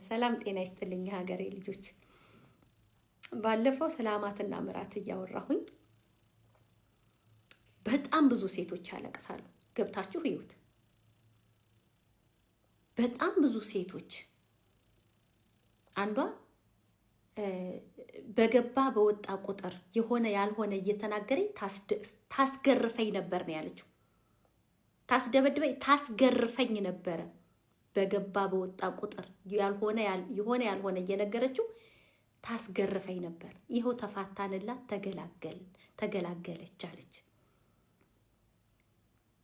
ሰላም ጤና ይስጥልኝ ሀገሬ ልጆች። ባለፈው ስለ አማትና ምራት እያወራሁኝ በጣም ብዙ ሴቶች ያለቅሳሉ። ገብታችሁ እዩት። በጣም ብዙ ሴቶች አንዷ በገባ በወጣ ቁጥር የሆነ ያልሆነ እየተናገረኝ ታስገርፈኝ ነበር ነው ያለችው። ታስደበድበኝ ታስገርፈኝ ነበረ በገባ በወጣ ቁጥር ያልሆነ እየነገረችው ታስገርፈኝ ነበር። ይኸው ተፋታንላት፣ ተገላገለች አለች።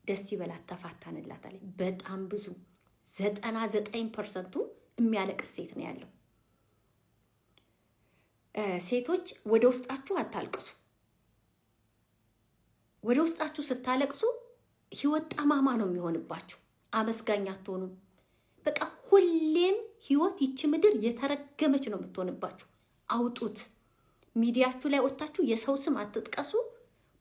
ደስ ይበላት፣ ተፋታንላት አለች። በጣም ብዙ 99% የሚያለቅስ ሴት ነው ያለው። ሴቶች ወደ ውስጣችሁ አታልቅሱ። ወደ ውስጣችሁ ስታለቅሱ ህይወት ጠማማ ነው የሚሆንባችሁ። አመስጋኝ አትሆኑም። በቃ ሁሌም ህይወት ይቺ ምድር የተረገመች ነው የምትሆንባችሁ። አውጡት። ሚዲያችሁ ላይ ወጣችሁ የሰው ስም አትጥቀሱ፣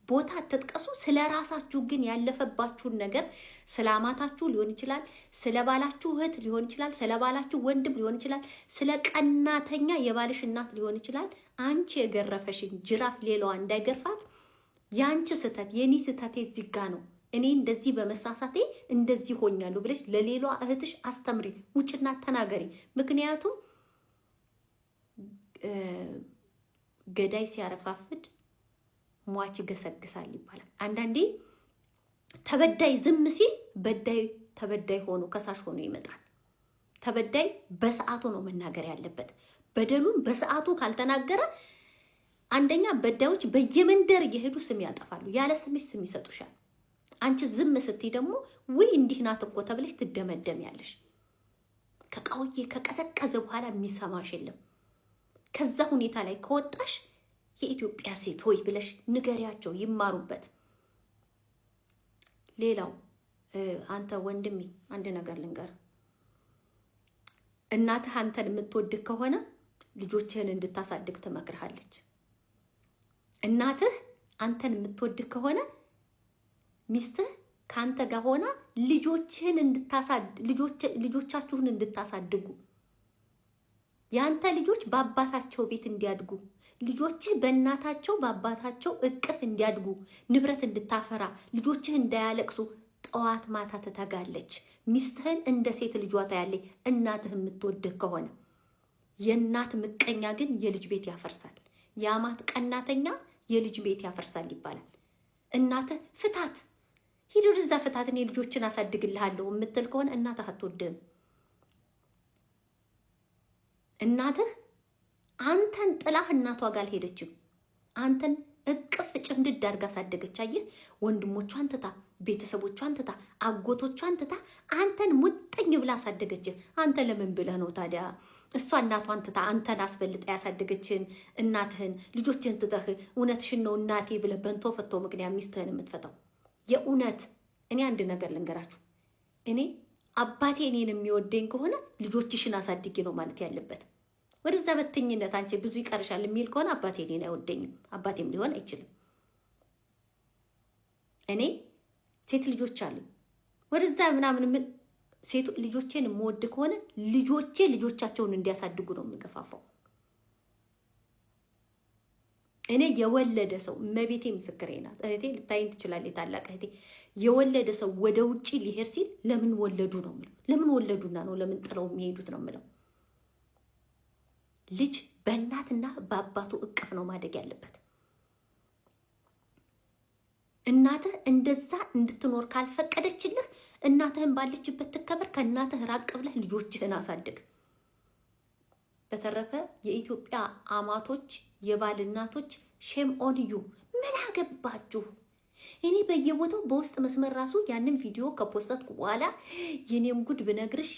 ቦታ አትጥቀሱ። ስለ ራሳችሁ ግን ያለፈባችሁን ነገር ስለ አማታችሁ ሊሆን ይችላል፣ ስለ ባላችሁ እህት ሊሆን ይችላል፣ ስለ ባላችሁ ወንድም ሊሆን ይችላል፣ ስለ ቀናተኛ የባልሽ እናት ሊሆን ይችላል። አንቺ የገረፈሽን ጅራፍ ሌላዋ እንዳይገርፋት ያንቺ ስተት የኔ ስተቴ እዚህ ጋ ነው፣ እኔ እንደዚህ በመሳሳቴ እንደዚህ ሆኛለሁ ብለሽ ለሌላዋ እህትሽ አስተምሪ፣ ውጭና ተናገሪ። ምክንያቱም ገዳይ ሲያረፋፍድ ሟች ገሰግሳል ይባላል። አንዳንዴ ተበዳይ ዝም ሲል በዳይ ተበዳይ ሆኖ ከሳሽ ሆኖ ይመጣል። ተበዳይ በሰዓቱ ነው መናገር ያለበት። በደሉን በሰዓቱ ካልተናገረ አንደኛ በዳዮች በየመንደር እየሄዱ ስም ያጠፋሉ። ያለ ስምሽ ስም ይሰጡሻል። አንቺ ዝም ስትይ ደግሞ ወይ እንዲህ ናት እኮ ተብለሽ ትደመደሚያለሽ። ከቃውዬ ከቀዘቀዘ በኋላ የሚሰማሽ የለም። ከዛ ሁኔታ ላይ ከወጣሽ የኢትዮጵያ ሴት ሆይ ብለሽ ንገሪያቸው፣ ይማሩበት። ሌላው አንተ ወንድሜ አንድ ነገር ልንገር። እናትህ አንተን የምትወድህ ከሆነ ልጆችህን እንድታሳድግ ትመክርሃለች። እናትህ አንተን የምትወድህ ከሆነ ሚስትህ ከአንተ ጋር ሆና ልጆቻችሁን እንድታሳድጉ፣ ያንተ ልጆች በአባታቸው ቤት እንዲያድጉ፣ ልጆችህ በእናታቸው በአባታቸው እቅፍ እንዲያድጉ፣ ንብረት እንድታፈራ፣ ልጆችህ እንዳያለቅሱ ጠዋት ማታ ትተጋለች። ሚስትህን እንደ ሴት ልጇ ታያለች። እናትህ የምትወድህ ከሆነ። የእናት ምቀኛ ግን የልጅ ቤት ያፈርሳል። የአማት ቀናተኛ የልጅ ቤት ያፈርሳል ይባላል። እናትህ ፍታት፣ ሂድ ወደዛ ፍታት፣ እኔ ልጆችን አሳድግልሃለሁ የምትል ከሆነ እናትህ አትወድህም። እናትህ አንተን ጥላህ እናቷ ጋር አልሄደችም። አንተን እቅፍ ጭምድድ አድርጋ አሳደገች። አየህ፣ ወንድሞቿን ትታ፣ ቤተሰቦቿን ትታ፣ አጎቶቿን ትታ አንተን ሙጥኝ ብላ አሳደገችህ። አንተ ለምን ብለህ ነው ታዲያ እሷ እናቷን ትታ አንተን አስበልጣ ያሳደገችን እናትህን ልጆችህን ትተህ እውነትሽን ነው እናቴ ብለህ በንቶ ፈቶ ምክንያት ሚስትህን የምትፈታው? የእውነት እኔ አንድ ነገር ልንገራችሁ። እኔ አባቴ እኔን የሚወደኝ ከሆነ ልጆችሽን አሳድጌ ነው ማለት ያለበት። ወደዛ በትኝነት አንቺ ብዙ ይቀርሻል የሚል ከሆነ አባቴ እኔን አይወደኝም፣ አባቴም ሊሆን አይችልም። እኔ ሴት ልጆች አሉኝ። ወደዛ ምናምን ምን ሴት ልጆቼን የምወድ ከሆነ ልጆቻቸውን እንዲያሳድጉ ነው የምገፋፋው። እኔ የወለደ ሰው እመቤቴ ምስክሬ ናት። እህቴ ልታይን ትችላለች፣ ታላቅ እህቴ። የወለደ ሰው ወደ ውጪ ሊሄድ ሲል ለምን ወለዱ ነው የምለው። ለምን ወለዱና ነው ለምን ጥለው የሚሄዱት ነው የምለው። ልጅ በእናትና በአባቱ እቅፍ ነው ማደግ ያለበት። እናትህ እንደዛ እንድትኖር ካልፈቀደችልህ እናትህን ባለችበት ትከበር። ከእናትህ ራቅ ብለህ ልጆችህን አሳድግ። በተረፈ የኢትዮጵያ አማቶች፣ የባል እናቶች ሼም ኦን ዩ። ምን አገባችሁ? እኔ በየቦታው በውስጥ መስመር ራሱ ያንን ቪዲዮ ከፖስተትኩ በኋላ የኔም ጉድ ብነግርሽ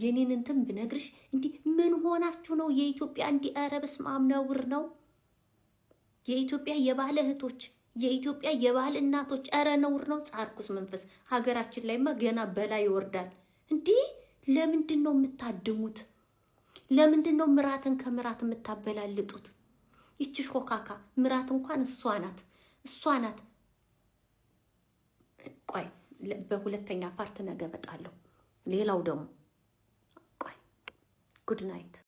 የኔን እንትን ብነግርሽ እንዲህ ምን ሆናችሁ ነው? የኢትዮጵያ እንዲህ ኧረ በስመ አብ ነውር ነው። የኢትዮጵያ የባህል እህቶች፣ የኢትዮጵያ የባህል እናቶች ኧረ ነውር ነው። ጻርኩስ መንፈስ ሀገራችን ላይማ ገና በላይ ይወርዳል። እንዲህ ለምንድን ነው የምታድሙት? ለምንድን ነው ምራትን ከምራት የምታበላልጡት? ይቺ ሾካካ ምራት እንኳን እሷ ናት። ቆይ በሁለተኛ ፓርት ነገ እመጣለሁ። ሌላው ደግሞ ጉድ ናይት።